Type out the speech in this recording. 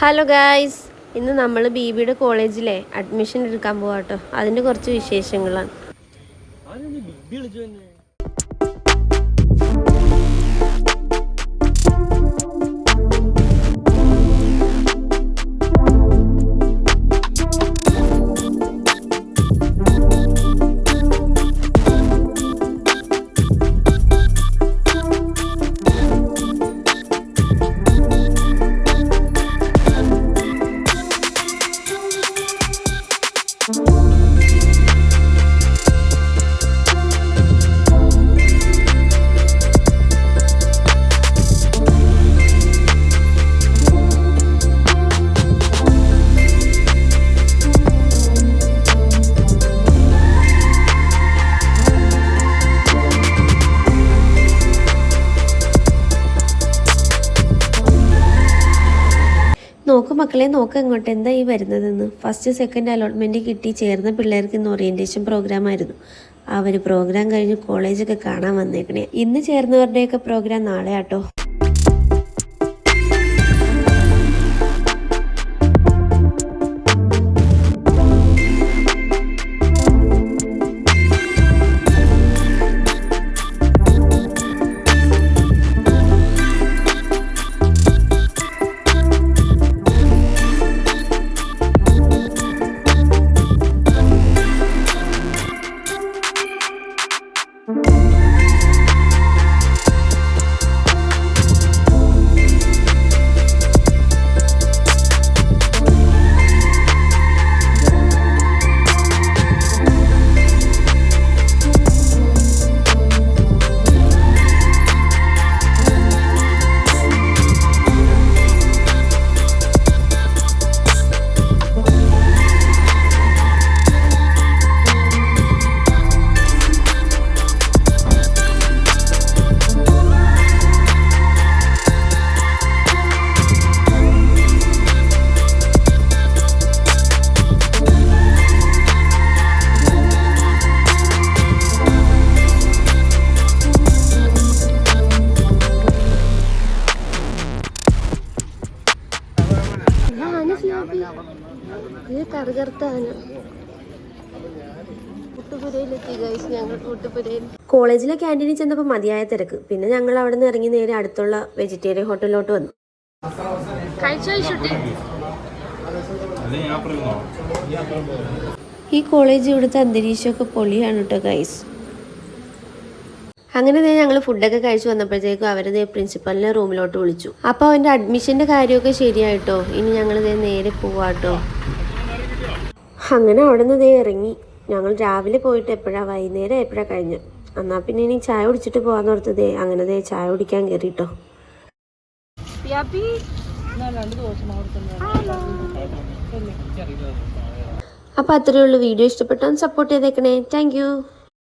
Hello guys, ഇന്ന് നമ്മൾ ബീബിയുടെ കോളേജിലെ അഡ്മിഷൻ എടുക്കാൻ പോവാട്ടോ. അതിൻ്റെ കുറച്ച് വിശേഷങ്ങളാണ്. നോക്ക് മക്കളെ, നോക്ക് അങ്ങോട്ട്. എന്താ ഈ വരുന്നതെന്ന്? ഫസ്റ്റ് സെക്കൻഡ് അലോട്ട്മെൻറ്റ് കിട്ടി ചേർന്ന പിള്ളേർക്ക് ഇന്ന് ഓറിയൻറ്റേഷൻ പ്രോഗ്രാം ആയിരുന്നു. അവർ പ്രോഗ്രാം കഴിഞ്ഞ് കോളേജൊക്കെ കാണാൻ വന്നേക്കണേ. ഇന്ന് ചേർന്നവരുടെയൊക്കെ പ്രോഗ്രാം നാളെ ആട്ടോ. കോളേജിലെ ക്യാൻറ്റീനിൽ ചെന്നപ്പോൾ മതിയായ തിരക്ക്. പിന്നെ ഞങ്ങൾ അവിടെ നിന്ന് ഇറങ്ങി നേരെ അടുത്തുള്ള വെജിറ്റേറിയൻ ഹോട്ടലിലോട്ട് വന്നു. ഈ കോളേജ് ഇവിടുത്തെ അന്തരീക്ഷമൊക്കെ പൊളിയാണ് കേട്ടോ ഗൈസ്. അങ്ങനെ ഞങ്ങൾ ഫുഡൊക്കെ കഴിച്ചു വന്നപ്പോഴത്തേക്കും അവരതേ പ്രിൻസിപ്പലിനെ റൂമിലോട്ട് വിളിച്ചു. അപ്പോൾ അവൻ്റെ അഡ്മിഷൻ്റെ കാര്യമൊക്കെ ശരിയായിട്ടോ. ഇനി ഞങ്ങൾ നേരെ പോവാട്ടോ. അങ്ങനെ അവിടെ നിന്ന് ഇറങ്ങി. ഞങ്ങൾ രാവിലെ പോയിട്ട് വൈകുന്നേരം എപ്പോഴാണ് കഴിഞ്ഞു. എന്നാൽ പിന്നെ ഇനി ചായ കുടിച്ചിട്ട് പോകാന്ന് ഓർത്തതേ. അങ്ങനെ ചായ കുടിക്കാൻ കയറിട്ടോ. അപ്പോൾ അത്രയേ ഉള്ളൂ. വീഡിയോ ഇഷ്ടപ്പെട്ടോ? സപ്പോർട്ട് ചെയ്തേക്കണേ. Thank you.